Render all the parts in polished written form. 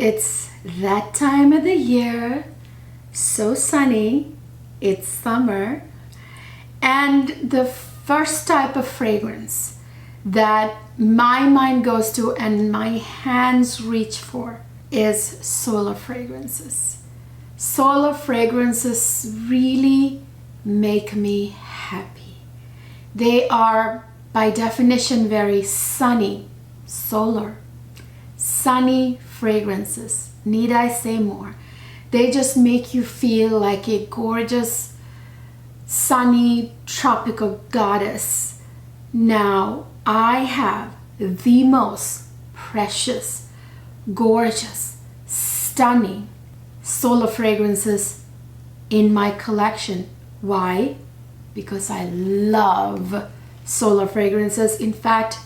It's that time of the year, so sunny, it's summer, and the first type of fragrance that my mind goes to and my hands reach for is solar fragrances. Solar fragrances really make me happy. They are by definition very sunny, solar, sunny fragrances. Need I say more? They just make you feel like a gorgeous, sunny, tropical goddess. Now, I have the most precious, gorgeous, stunning solar fragrances in my collection. Why? Because I love solar fragrances. In fact,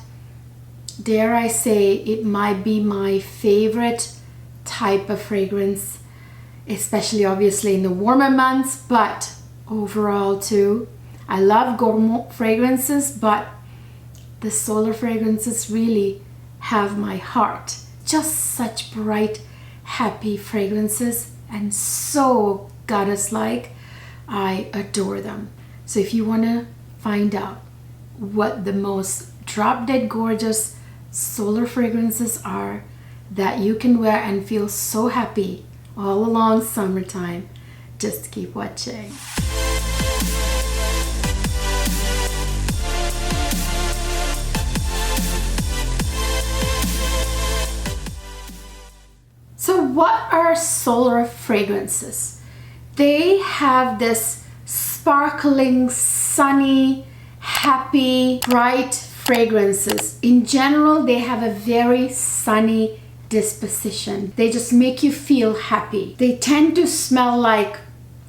dare I say, it might be my favorite type of fragrance, especially obviously in the warmer months, but overall too. I love gourmet fragrances, but the solar fragrances really have my heart. Just such bright, happy fragrances and so goddess-like. I adore them. So if you want to find out what the most drop-dead gorgeous solar fragrances are that you can wear and feel so happy all along summertime, just keep watching. So what are solar fragrances? They have this sparkling, sunny, happy, bright fragrances. In general, they have a very sunny disposition. They just make you feel happy. They tend to smell like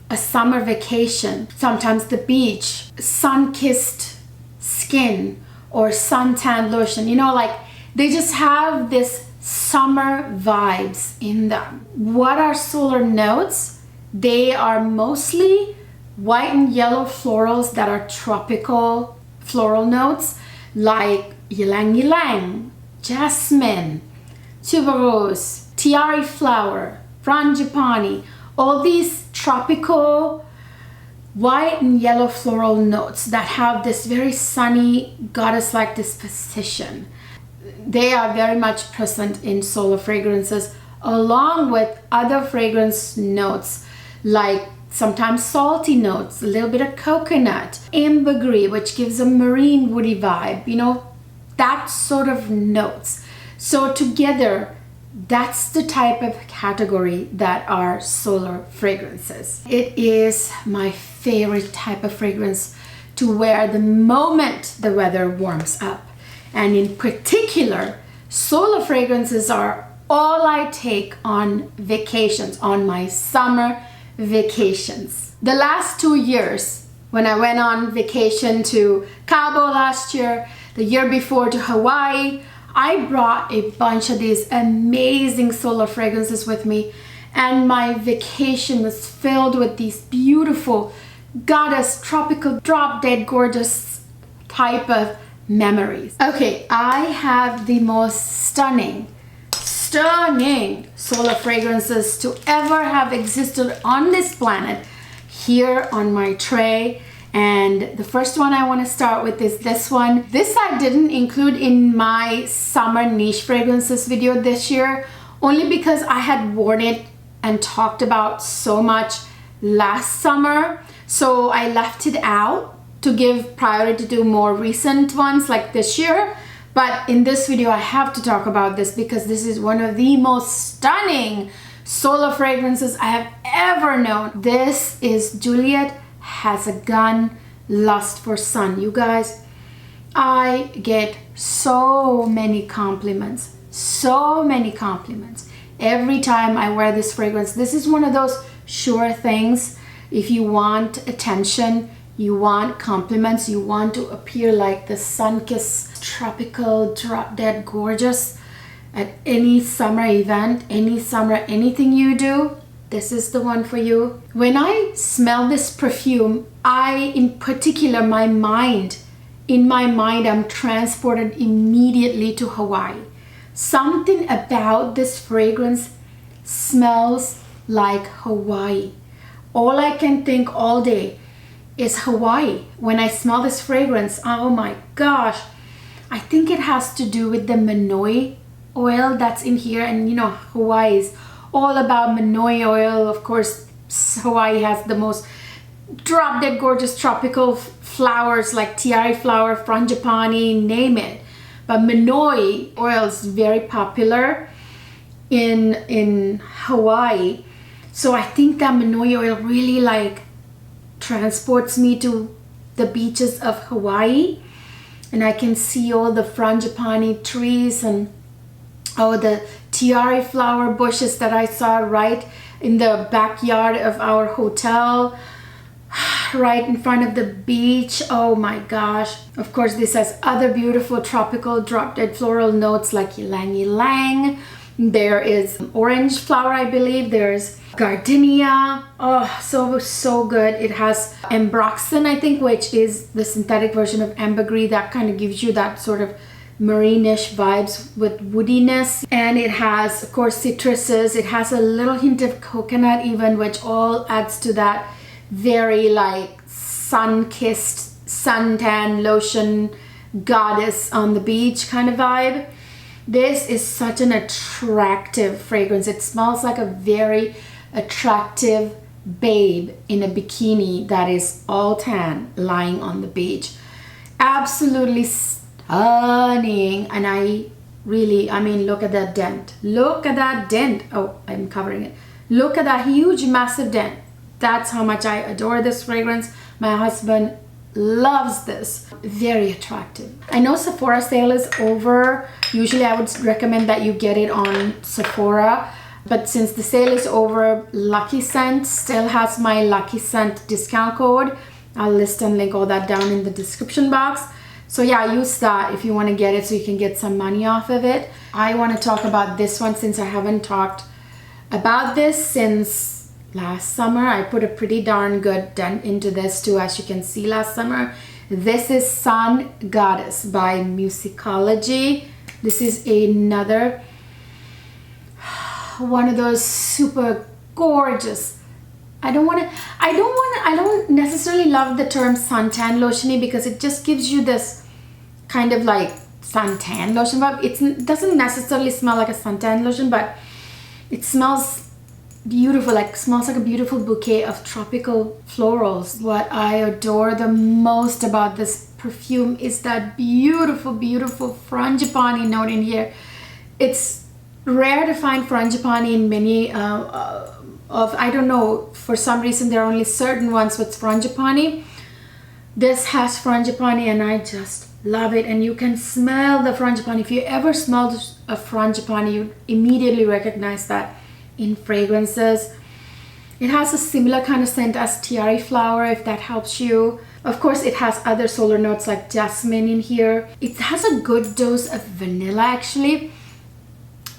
a summer vacation, sometimes the beach, sun-kissed skin, or suntan lotion. You know, like they just have this summer vibes in them. What are solar notes? They are mostly white and yellow florals that are tropical floral notes, like ylang ylang, jasmine, tuberose, tiare flower, frangipani. All these tropical white and yellow floral notes that have this very sunny, goddess-like disposition. They are very much present in solar fragrances, along with other fragrance notes like sometimes salty notes, a little bit of coconut, ambergris, which gives a marine woody vibe, you know, that sort of notes. So together, that's the type of category that are solar fragrances. It is my favorite type of fragrance to wear the moment the weather warms up. And in particular, solar fragrances are all I take on vacations, on my summer vacations. The last 2 years, when I went on vacation to Cabo last year, the year before to Hawaii, I brought a bunch of these amazing solar fragrances with me, and my vacation was filled with these beautiful goddess, tropical, drop-dead gorgeous type of memories. Okay, I have the most stunning solar fragrances to ever have existed on this planet here on my tray. And the first one I want to start with is this one. This I didn't include in my summer niche fragrances video this year, only because I had worn it and talked about so much last summer. So I left it out to give priority to more recent ones like this year. But in this video, I have to talk about this because this is one of the most stunning solar fragrances I have ever known. This is Juliette Has a Gun, Lust for Sun. You guys, I get so many compliments every time I wear this fragrance. This is one of those sure things. If you want attention, you want compliments, you want to appear like the sun-kissed, tropical, drop-dead gorgeous at any summer event, any summer, anything you do, this is the one for you. When I smell this perfume, in particular, in my mind, I'm transported immediately to Hawaii. Something about this fragrance smells like Hawaii. All I can think all day is Hawaii when I smell this fragrance. Oh my gosh. I think it has to do with the manoi oil that's in here, and you know Hawaii is all about manoi oil. Of course, Hawaii has the most drop dead gorgeous tropical flowers like tiare flower, frangipani, name it. But manoi oil is very popular in Hawaii. So I think that manoi oil really like transports me to the beaches of Hawaii, and I can see all the frangipani trees and the tiare flower bushes that I saw right in the backyard of our hotel, right in front of the beach. Oh my gosh. Of course, this has other beautiful tropical drop dead floral notes like ylang. There is orange flower, I believe. There's gardenia. Oh, so good. It has ambroxan, I think, which is the synthetic version of ambergris that kind of gives you that sort of marine-ish vibes with woodiness. And it has, of course, citruses. It has a little hint of coconut even, which all adds to that very like sun-kissed, suntan lotion goddess on the beach kind of vibe. This is such an attractive fragrance. It smells like a very attractive babe in a bikini that is all tan lying on the beach. Absolutely stunning. And I mean, look at that dent. Look at that dent. Oh, I'm covering it. Look at that huge, massive dent. That's how much I adore this fragrance. My husband loves this. Very attractive. I know Sephora sale is over. Usually I would recommend that you get it on Sephora, but since the sale is over, Lucky Scent still has my Lucky Scent discount code. I'll list and link all that down in the description box. So yeah, use that if you want to get it so you can get some money off of it. I want to talk about this one since I haven't talked about this since last summer. I put a pretty darn good dent into this too, as you can see last summer. This is Sun Goddess by Musicology. This is another one of those super gorgeous. I don't necessarily love the term suntan lotiony because it just gives you this kind of like suntan lotion vibe. It doesn't necessarily smell like a suntan lotion, but it smells beautiful, like smells like a beautiful bouquet of tropical florals. What I adore the most about this perfume is that beautiful frangipani note in here. It's rare to find frangipani in many I don't know, for some reason there are only certain ones with frangipani. This has frangipani and I just love it. And you can smell the frangipani. If you ever smelled a frangipani, you immediately recognize that in fragrances. It has a similar kind of scent as tiare flower, if that helps you. Of course, it has other solar notes like jasmine in here. It has a good dose of vanilla actually,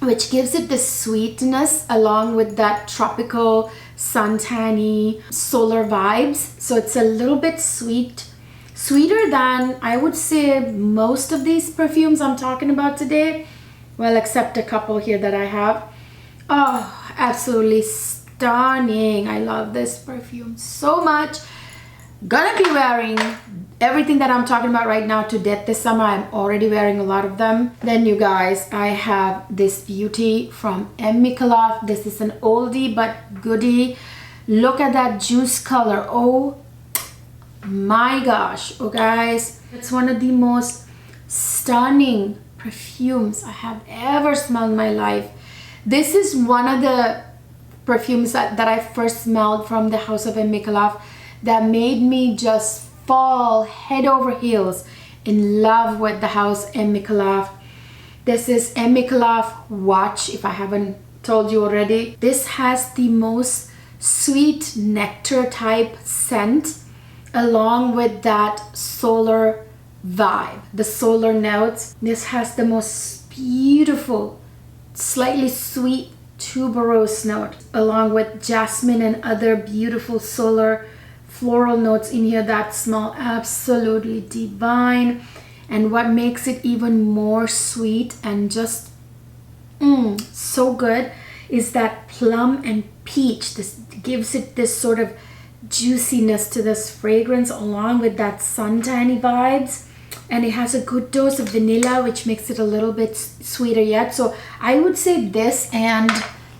which gives it the sweetness along with that tropical suntanny solar vibes. So it's a little bit sweeter than I would say most of these perfumes I'm talking about today. Well, except a couple here that I have. Oh, absolutely stunning. I love this perfume so much. Gonna be wearing everything that I'm talking about right now to death this summer. I'm already wearing a lot of them. Then you guys, I have this beauty from Micallef. This is an oldie but goodie. Look at that juice color. Oh my gosh. Oh guys, it's one of the most stunning perfumes I have ever smelled in my life. This is one of the perfumes that I first smelled from the house of Micallef that made me just fall head over heels in love with the house Micallef. This is Micallef Watch, if I haven't told you already. This has the most sweet nectar type scent along with that solar vibe, the solar notes. This has the most beautiful, slightly sweet tuberose note along with jasmine and other beautiful solar floral notes in here that smell absolutely divine. And what makes it even more sweet and just so good is that plum and peach. This gives it this sort of juiciness to this fragrance along with that suntany vibes. And it has a good dose of vanilla, which makes it a little bit sweeter yet. So I would say this and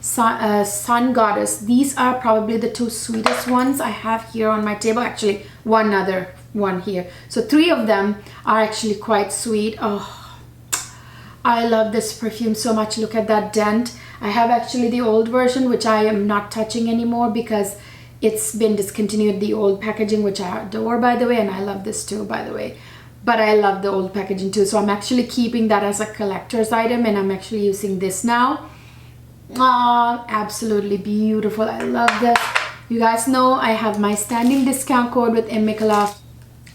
Sun Goddess, these are probably the two sweetest ones I have here on my table. Actually, one other one here. So 3 of them are actually quite sweet. Oh, I love this perfume so much. Look at that dent. I have actually the old version, which I am not touching anymore because it's been discontinued, the old packaging, which I adore, by the way, and I love this too, by the way. But I love the old packaging too, so I'm actually keeping that as a collector's item, and I'm actually using this now. Absolutely beautiful. I love this. You guys know I have my standing discount code with Micallef.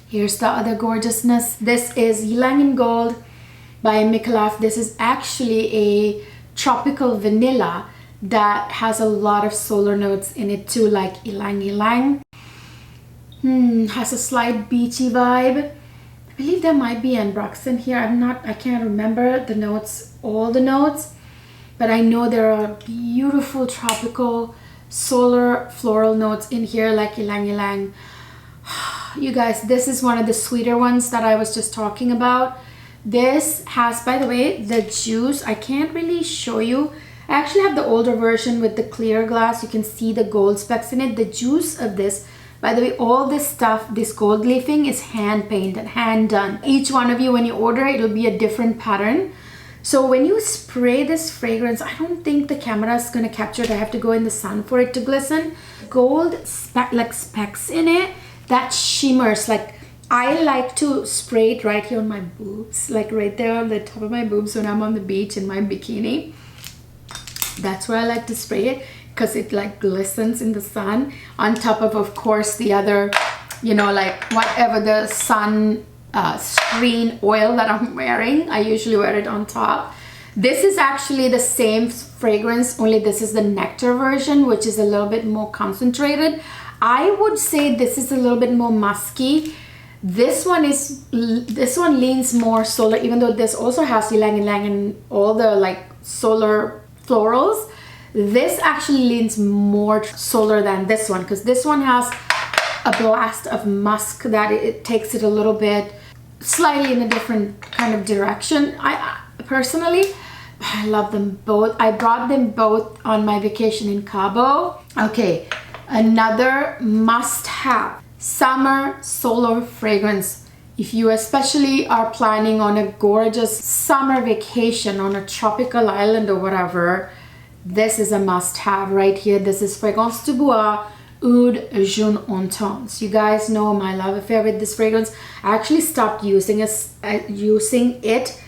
Here's the other gorgeousness. This is Ylang in Gold by Micallef. This is actually a tropical vanilla that has a lot of solar notes in it too, like ylang ylang. Has a slight beachy vibe. I believe there might be Ambrax in here. I can't remember the notes, all the notes, but I know there are beautiful tropical solar floral notes in here, like ylang ylang. You guys, this is one of the sweeter ones that I was just talking about. This has, by the way, the juice. I can't really show you. I actually have the older version with the clear glass. You can see the gold specks in it. The juice of this, by the way, all this stuff, this gold leafing is hand painted, hand done. Each one of you, when you order, it'll be a different pattern. So when you spray this fragrance, I don't think the camera is going to capture it. I have to go in the sun for it to glisten. Gold like specks in it that shimmers. Like, I like to spray it right here on my boobs, like right there on the top of my boobs when I'm on the beach in my bikini. That's where I like to spray it because it like glistens in the sun, on top of course, the other, you know, like whatever the sun screen oil that I'm wearing. I usually wear it on top. This is actually the same fragrance, only this is the nectar version, which is a little bit more concentrated. I would say this is a little bit more musky. This one leans more solar, even though this also has ylang ylang and all the like solar florals. This actually leans more solar than this one, because this one has a blast of musk that it takes it a little bit slightly in a different kind of direction. I personally, I love them both. I brought them both on my vacation in Cabo. Okay, another must-have summer solar fragrance. If you especially are planning on a gorgeous summer vacation on a tropical island or whatever, this is a must-have right here. This is Fragrance du Bois Oud Jaune Intense. You guys know my love affair with this fragrance. I actually stopped using it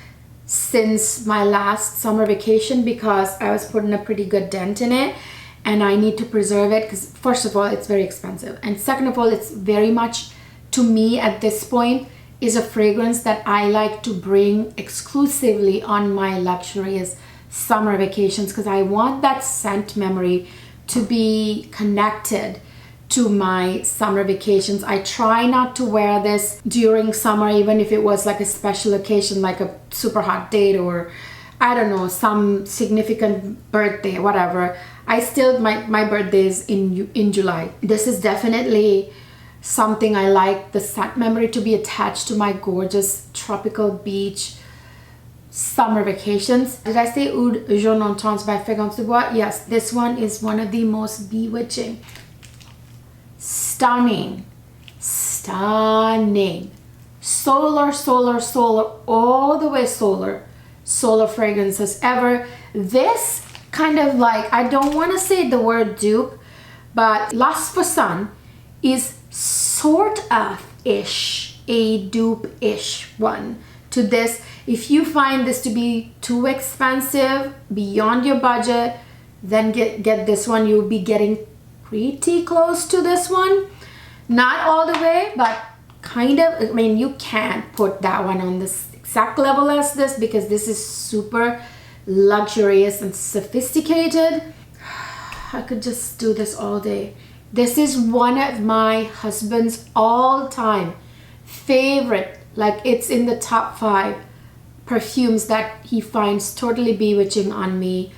since my last summer vacation because I was putting a pretty good dent in it, and I need to preserve it because first of all, it's very expensive, and second of all, it's very much, to me at this point, is a fragrance that I like to bring exclusively on my luxurious summer vacations, because I want that scent memory to be connected to my summer vacations. I try not to wear this during summer, even if it was like a special occasion, like a super hot date or I don't know, some significant birthday, whatever. I still, my birthday is in July. This is definitely something I like the scent memory to be attached to my gorgeous tropical beach summer vacations. Did I say Oud Jaune Intense by Fragrance du Bois? Yes, this one is one of the most bewitching, stunning, solar, all the way solar fragrances ever. This kind of like, I don't want to say the word dupe, but Lust for Sun is sort of ish, a dupe-ish one to this. If you find this to be too expensive, beyond your budget, then get this one. You'll be getting pretty close to this one. Not all the way, but kind of. I mean, you can't put that one on this exact level as this because this is super luxurious and sophisticated. I could just do this all day. This is one of my husband's all-time favorite, like it's in the top 5 perfumes that he finds totally bewitching on me.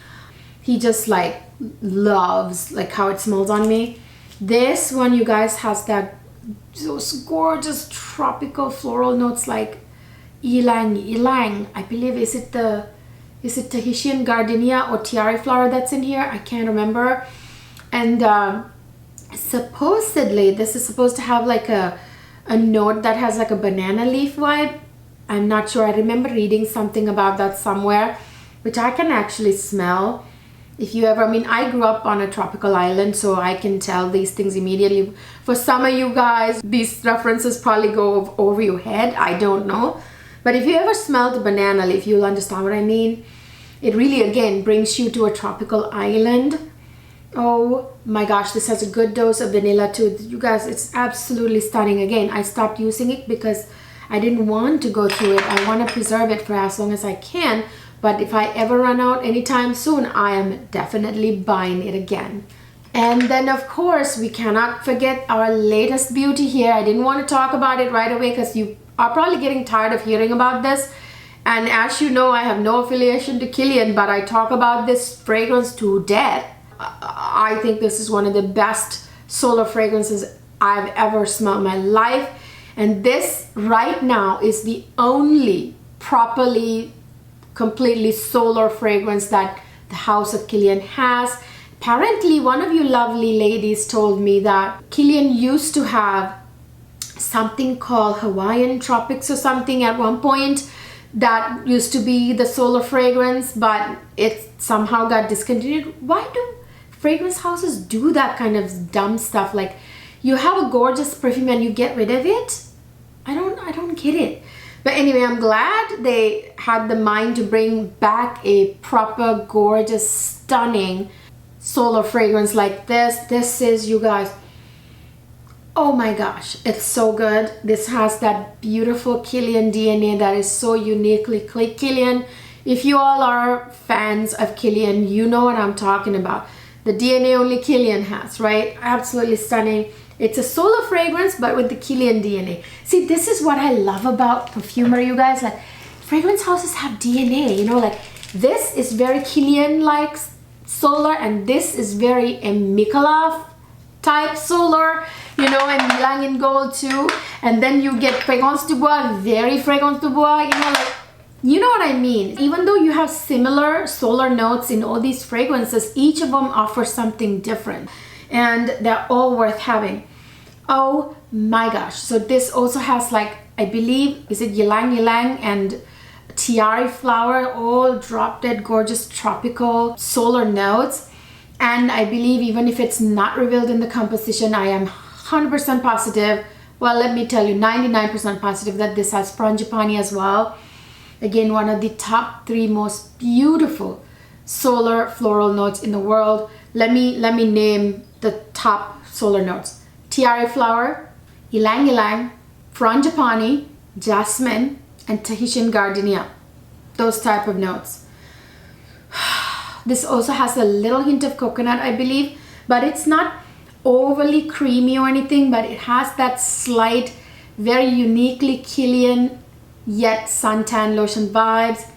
he just like loves like how it smells on me. This one, you guys, has those gorgeous tropical floral notes like ylang. I believe, is it Tahitian gardenia or tiara flower that's in here? I can't remember. And supposedly this is supposed to have like a note that has like a banana leaf vibe. I'm not sure. I remember reading something about that somewhere, which I can actually smell. If you ever, I mean, I grew up on a tropical island, so I can tell these things immediately. For some of you guys, these references probably go over your head. I don't know. But if you ever smelled a banana leaf, you'll understand what I mean. It really, again, brings you to a tropical island. Oh my gosh, this has a good dose of vanilla too. You guys, it's absolutely stunning. Again, I stopped using it because I didn't want to go through it. I want to preserve it for as long as I can. But if I ever run out anytime soon, I am definitely buying it again. And then, of course, we cannot forget our latest beauty here. I didn't want to talk about it right away because you are probably getting tired of hearing about this. And as you know, I have no affiliation to Kilian, but I talk about this fragrance to death. I think this is one of the best solar fragrances I've ever smelled in my life. And this right now is the only properly, completely solar fragrance that the house of Kilian has. Apparently, one of you lovely ladies told me that Kilian used to have something called Hawaiian Tropics or something at one point that used to be the solar fragrance, but it somehow got discontinued. Why do fragrance houses do that kind of dumb stuff? Like, you have a gorgeous perfume and you get rid of it? I don't get it. But anyway, I'm glad they had the mind to bring back a proper, gorgeous, stunning solar fragrance like this. This is, you guys, oh my gosh, it's so good. This has that beautiful Kilian DNA that is so uniquely Kilian. If you all are fans of Kilian, you know what I'm talking about. The DNA only Kilian has, right? Absolutely stunning. It's a solar fragrance, but with the Kilian DNA. See, this is what I love about perfumery, you guys. Like, fragrance houses have DNA, you know, like this is very Kilian-like solar, and this is very Micallef type solar, you know, and ylang in gold too. And then you get fragrance du bois, very fragrance du bois, you know, like, you know what I mean. Even though you have similar solar notes in all these fragrances, each of them offers something different. And they're all worth having. Oh my gosh. So this also has, like, I believe, is it ylang and tiara flower, all drop dead gorgeous tropical solar notes. And I believe, even if it's not revealed in the composition, I am 100% positive, well, let me tell you, 99% positive that this has frangipani as well. Again, one of the top 3 most beautiful solar floral notes in the world. Let me name the top solar notes: tiara flower, ylang, frangipani, jasmine, and Tahitian gardenia. Those type of notes. This also has a little hint of coconut, I believe, but it's not overly creamy or anything, but it has that slight, very uniquely Kilian, yet suntan lotion vibes.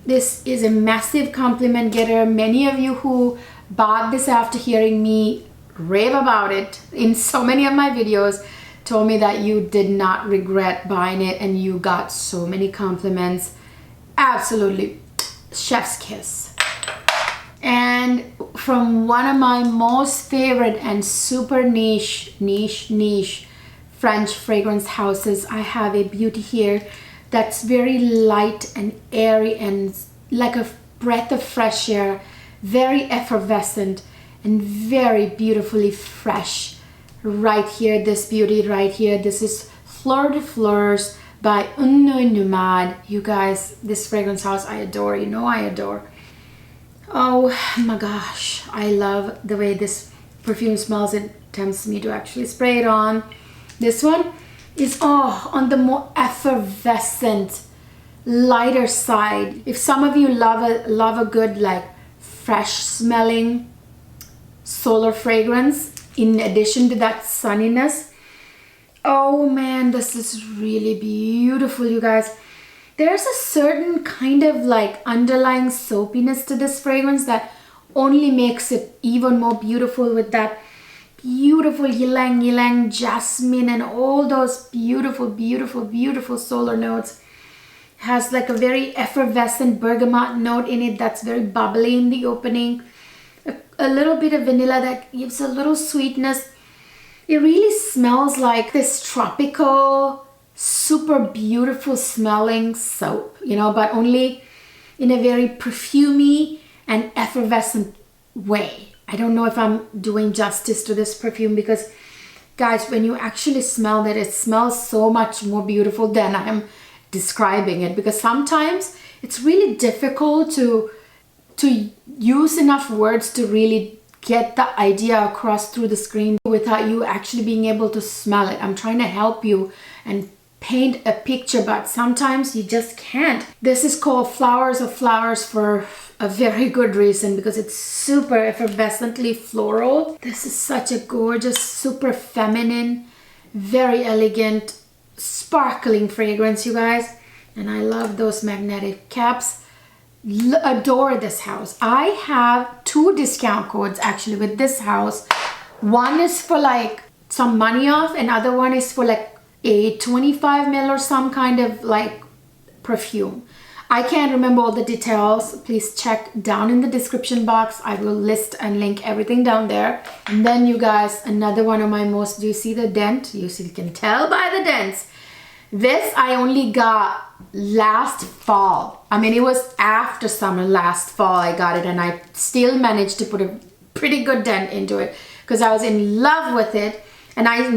This is a massive compliment getter. Many of you who bought this after hearing me rave about it in so many of my videos told me that you did not regret buying it, and you got so many compliments. Absolutely chef's kiss. And from one of my most favorite and super niche French fragrance houses, I have a beauty here that's very light and airy and like a breath of fresh air, very effervescent and very beautifully fresh. Right here, this beauty right here, this is Fleur de Fleurs by Une Nuit Nomade. You guys, this fragrance house I adore, you know I adore. Oh my gosh, I love the way this perfume smells. It tempts me to actually spray it on. This one is on the more effervescent, lighter side. If some of you love a good, like, fresh smelling solar fragrance in addition to that sunniness, oh man, this is really beautiful, you guys. There's a certain kind of like underlying soapiness to this fragrance that only makes it even more beautiful with that beautiful ylang jasmine and all those beautiful solar notes. Has like a very effervescent bergamot note in it that's very bubbly in the opening. A little bit of vanilla that gives a little sweetness. It really smells like this tropical, super beautiful smelling soap, you know, but only in a very perfumey and effervescent way. I don't know if I'm doing justice to this perfume because, guys, when you actually smell it, it smells so much more beautiful than I'm describing it, because sometimes it's really difficult to use enough words to really get the idea across through the screen without you actually being able to smell it. I'm trying to help you and paint a picture, but sometimes you just can't. This is called Flowers of Flowers for a very good reason, because it's super effervescently floral. This is such a gorgeous, super feminine, very elegant, sparkling fragrance, you guys. And I love those magnetic caps. Adore this house. I have 2 discount codes actually with this house. One is for like some money off, and other one is for like a 25 ml or some kind of like perfume. I can't remember all the details. Please check down in the description box. I will list and link everything down there. And then you guys, another one of my most, do you see the dent? You can tell by the dents. This I only got last fall. I mean, it was after summer last fall I got it, and I still managed to put a pretty good dent into it because I was in love with it. And I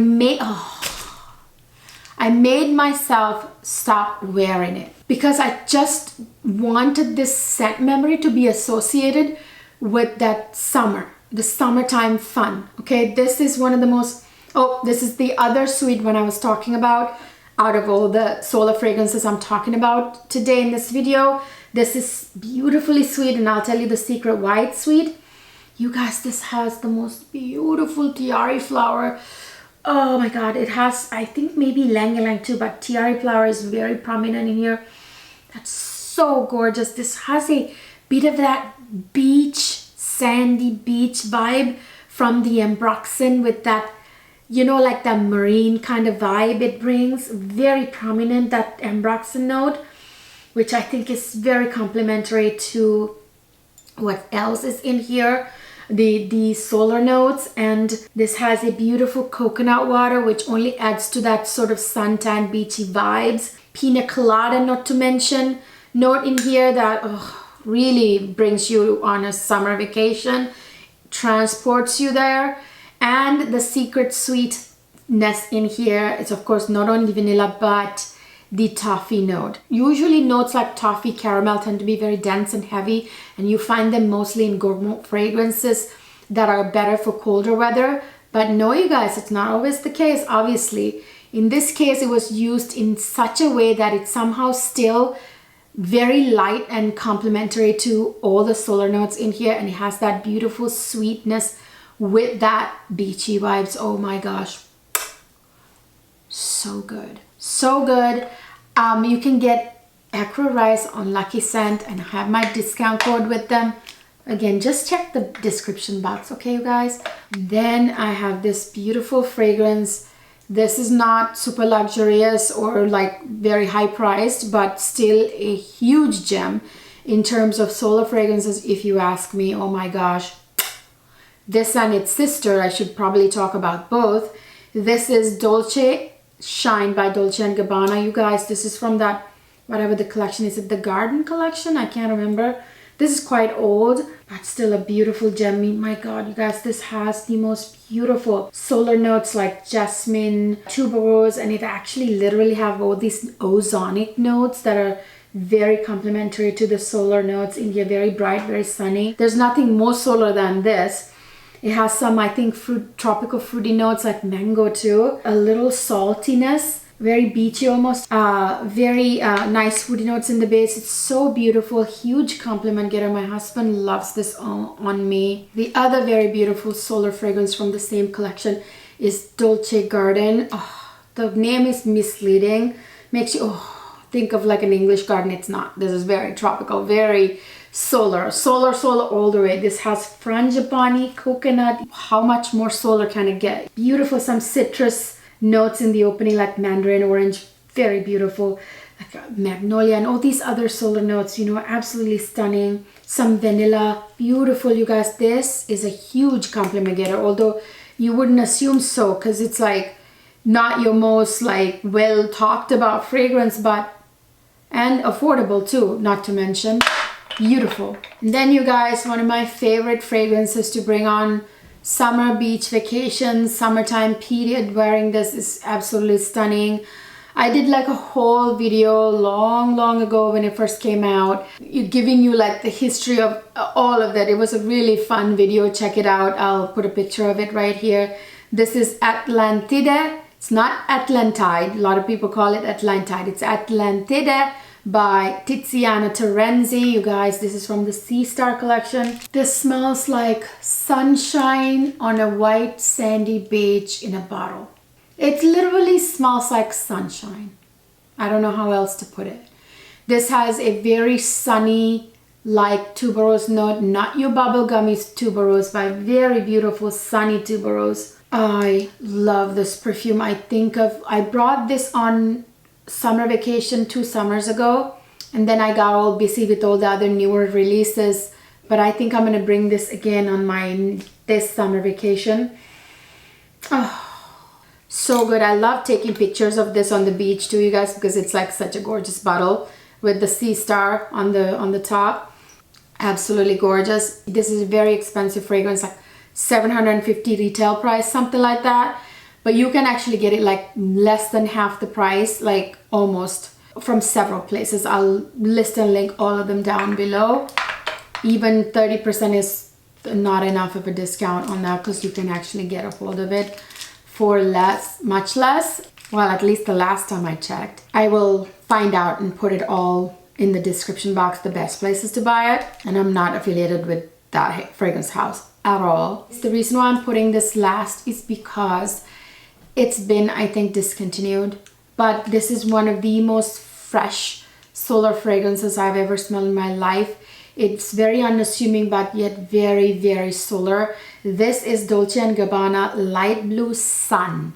made myself stop wearing it because I just wanted this scent memory to be associated with that summer, the summertime fun. Okay, this is one of the most, this is the other sweet one I was talking about. Out of all the solar fragrances I'm talking about today in this video, this is beautifully sweet, and I'll tell you the secret why it's sweet. You guys, this has the most beautiful tiare flower. Oh my god, it has, I think maybe ylang ylang too, but tiare flower is very prominent in here. That's so gorgeous. This has a bit of that beach, sandy beach vibe from the Ambroxan with that, you know, like that marine kind of vibe it brings. Very prominent, that Ambroxan note, which I think is very complementary to what else is in here, the solar notes. And this has a beautiful coconut water, which only adds to that sort of suntan beachy vibes. Pina colada, not to mention, note in here that really brings you on a summer vacation, transports you there. And the secret sweetness in here is, of course, not only vanilla but the toffee note. Usually notes like toffee, caramel tend to be very dense and heavy, and you find them mostly in gourmet fragrances that are better for colder weather. But no, you guys, it's not always the case, obviously. In this case, it was used in such a way that it's somehow still very light and complementary to all the solar notes in here, and it has that beautiful sweetness with that beachy vibes. Oh my gosh, so good, so good. You can get Akro Rise on Lucky Scent and have my discount code with them. Again, just check the description box, okay, you guys? Then I have this beautiful fragrance. This is not super luxurious or like very high priced, but still a huge gem in terms of solar fragrances, if you ask me. Oh my gosh. This and its sister, I should probably talk about both. This is Dolce Shine by Dolce & Gabbana. You guys, this is from that, whatever the collection is, it the Garden collection? I can't remember. This is quite old, but still a beautiful gem. My god, you guys, this has the most beautiful solar notes like jasmine, tuberose, and it actually literally have all these ozonic notes that are very complementary to the solar notes in here. Very bright, very sunny. There's nothing more solar than this. It has some, I think, tropical fruity notes like mango too. A little saltiness, very beachy almost. Very nice fruity notes in the base. It's so beautiful. Huge compliment getter. My husband loves this on me. The other very beautiful solar fragrance from the same collection is Dolce Garden. The name is misleading. Makes you think of like an English garden. It's not. This is very tropical, very solar all the way. This has frangipani, coconut. How much more solar can it get? Beautiful, some citrus notes in the opening like mandarin orange, very beautiful, like magnolia and all these other solar notes, you know, absolutely stunning. Some vanilla, beautiful, you guys. This is a huge compliment getter, although you wouldn't assume so because it's like not your most like well talked about fragrance, but and affordable too, not to mention beautiful. And then you guys, one of my favorite fragrances to bring on summer beach vacation, summertime period, wearing this is absolutely stunning. I did like a whole video long ago when it first came out, giving you like the history of all of that. It was a really fun video. Check it out. I'll put a picture of it right here. This is Atlantide. It's not Atlantide. A lot of people call it Atlantide. It's Atlantide by Tiziana Terenzi. You guys, this is from the Sea Star collection. This smells like sunshine on a white sandy beach in a bottle. It literally smells like sunshine. I don't know how else to put it. This has a very sunny, like tuberose note, not your bubblegummy tuberose, but very beautiful sunny tuberose. I love this perfume. I brought this on summer vacation 2 summers ago, and then I got all busy with all the other newer releases, but I think I'm gonna bring this again on this summer vacation. Oh, so good. I love taking pictures of this on the beach too, you guys, because it's like such a gorgeous bottle with the Sea Star on the top. Absolutely gorgeous. This is a very expensive fragrance, like $750 retail price, something like that, but you can actually get it like less than half the price, like almost, from several places. I'll list and link all of them down below. Even 30% is not enough of a discount on that, because you can actually get a hold of it for less, much less. Well, at least the last time I checked. I will find out and put it all in the description box, the best places to buy it. And I'm not affiliated with that fragrance house at all. The reason why I'm putting this last is because it's been, I think, discontinued. But this is one of the most fresh solar fragrances I've ever smelled in my life. It's very unassuming, but yet very solar. This is Dolce & Gabbana Light Blue Sun.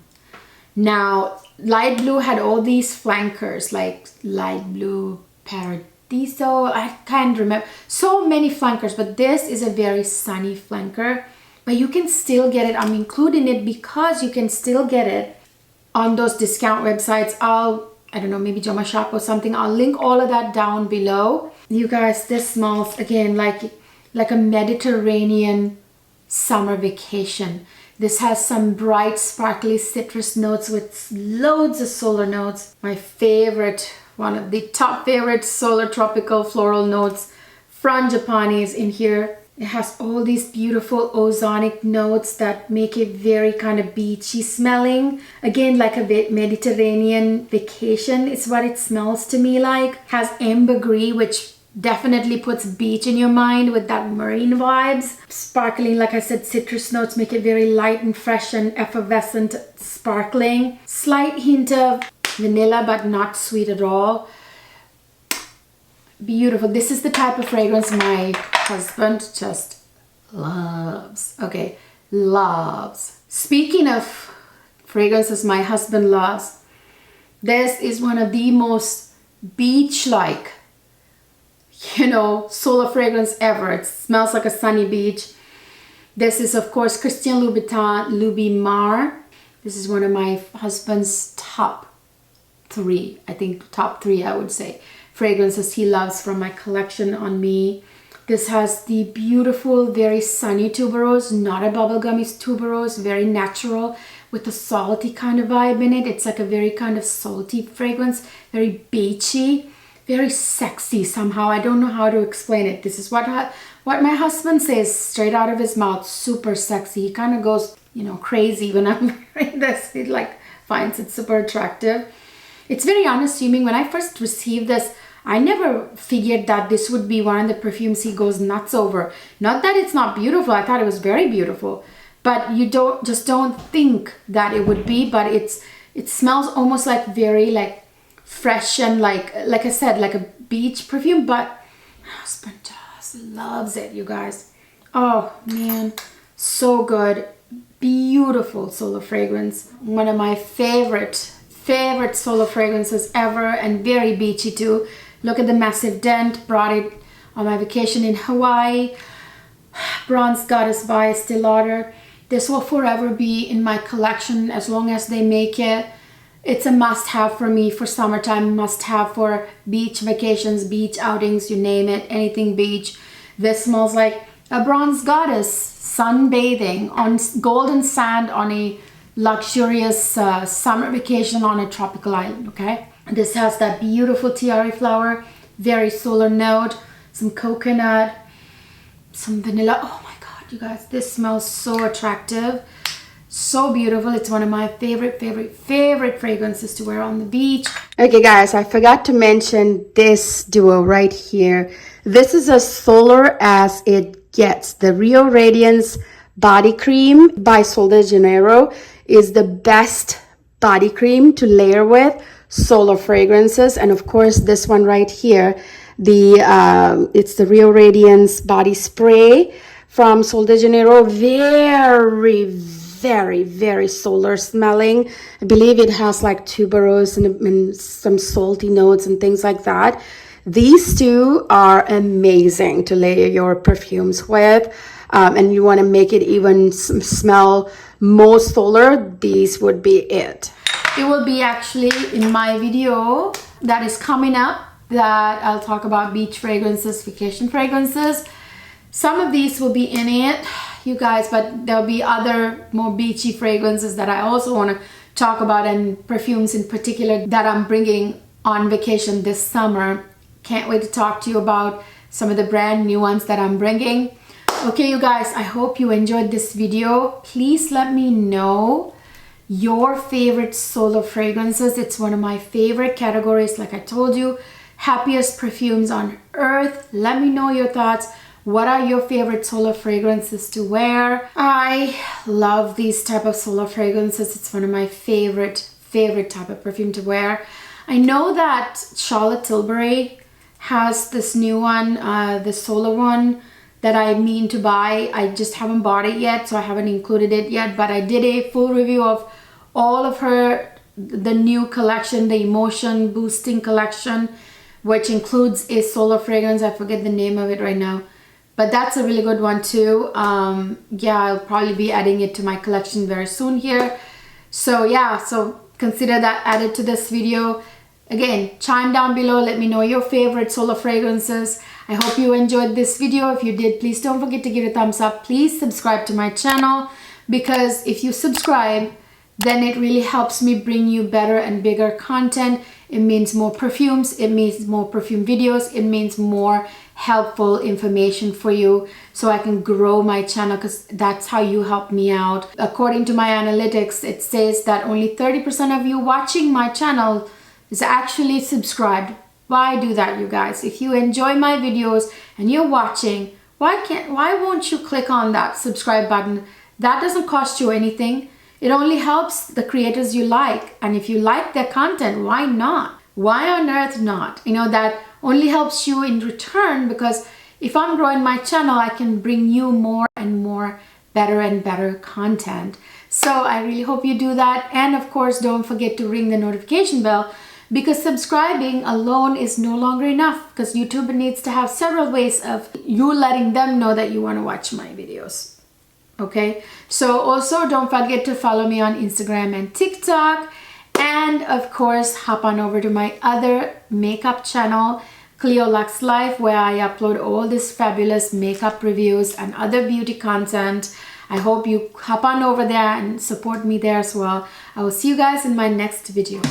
Now, light blue had all these flankers, like light blue Paradiso. I can't remember. So many flankers, but this is a very sunny flanker. But you can still get it. I'm including it because you can still get it on those discount websites. I don't know, maybe Joma Shop or something. I'll link all of that down below. You guys, this smells again like a Mediterranean summer vacation. This has some bright, sparkly citrus notes with loads of solar notes. My favorite, one of the top favorite solar tropical floral notes, frangipani, is in here. It has all these beautiful ozonic notes that make it very kind of beachy smelling. Again, like a Mediterranean vacation is what it smells to me like. Has ambergris, which definitely puts beach in your mind with that marine vibes. Sparkling, like I said, citrus notes make it very light and fresh and effervescent, sparkling. Slight hint of vanilla, but not sweet at all. Beautiful. This is the type of fragrance my husband just loves. Okay, loves. Speaking of fragrances my husband loves, this is one of the most beach-like, you know, solar fragrance ever. It smells like a sunny beach. This is, of course, Christian Louboutin Loubimar. This is one of my husband's top 3, I think top 3 I would say, fragrances he loves from my collection on me. This has the beautiful, very sunny tuberose, not a bubblegummy tuberose, very natural with a salty kind of vibe in it. It's like a very kind of salty fragrance, very beachy, very sexy somehow. I don't know how to explain it. This is what my husband says straight out of his mouth, super sexy. He kind of goes, you know, crazy when I'm wearing this. He like finds it super attractive. It's very unassuming. When I first received this, I never figured that this would be one of the perfumes he goes nuts over. Not that it's not beautiful. I thought it was very beautiful, but you don't think that it would be. But it smells almost like very like fresh and like I said, like a beach perfume. But my husband loves it, you guys. Oh man, so good. Beautiful solo fragrance. One of my favorite solo fragrances ever, and very beachy too. Look at the massive dent. Brought it on my vacation in Hawaii. Bronze Goddess by Estee Lauder. This will forever be in my collection as long as they make it. It's a must-have for me for summertime, must-have for beach vacations, beach outings, you name it, anything beach. This smells like a bronze goddess sunbathing on golden sand on a luxurious summer vacation on a tropical island, okay? This has that beautiful tiare flower, very solar note, some coconut, some vanilla. Oh my God, you guys, this smells so attractive. So beautiful. It's one of my favorite fragrances to wear on the beach. Okay guys, I forgot to mention this duo right here. This is as solar as it gets. The Rio Radiance body cream by Sol de Janeiro is the best body cream to layer with solar fragrances. And of course this one right here, it's the Rio Radiance body spray from Sol de Janeiro. Very solar smelling. I believe it has like tuberose and some salty notes and things like that. These two are amazing to layer your perfumes with, and you want to make it even smell more solar, these would be it. It will be actually in my video that is coming up, that I'll talk about beach fragrances, vacation fragrances. Some of these will be in it, you guys, but there'll be other more beachy fragrances that I also want to talk about, and perfumes in particular that I'm bringing on vacation this summer. Can't wait to talk to you about some of the brand new ones that I'm bringing. Okay, you guys, I hope you enjoyed this video. Please let me know your favorite solo fragrances. It's one of my favorite categories. Like I told you, happiest perfumes on earth. Let me know your thoughts. What are your favorite solo fragrances to wear? I love these type of solo fragrances. It's one of my favorite type of perfume to wear. I know that Charlotte Tilbury has this new one, the solo one that I mean to buy. I just haven't bought it yet, so I haven't included it yet, but I did a full review of all of the new collection, the emotion boosting collection, which includes a solo fragrance. I forget the name of it right now, but that's a really good one too. Yeah, I'll probably be adding it to my collection very soon here. So yeah, so consider that added to this video. Again, chime down below, let me know your favorite solo fragrances. I hope you enjoyed this video. If you did, please don't forget to give it a thumbs up. Please subscribe to my channel, because if you subscribe, then it really helps me bring you better and bigger content. It means more perfumes, it means more perfume videos, it means more helpful information for you, so I can grow my channel, because that's how you help me out. According to my analytics, it says that only 30% of you watching my channel is actually subscribed. Why do that, you guys? If you enjoy my videos and you're watching, why won't you click on that subscribe button? That doesn't cost you anything. It only helps the creators you like, and if you like their content, why not? Why on earth not? You know, that only helps you in return, because if I'm growing my channel, I can bring you more and more better and better content. So I really hope you do that, and of course don't forget to ring the notification bell, because subscribing alone is no longer enough, because YouTube needs to have several ways of you letting them know that you want to watch my videos. Okay, so also don't forget to follow me on Instagram and TikTok, and of course hop on over to my other makeup channel, Cleo Luxe Life, where I upload all this fabulous makeup reviews and other beauty content. I hope you hop on over there and support me there as well. I will see you guys in my next video.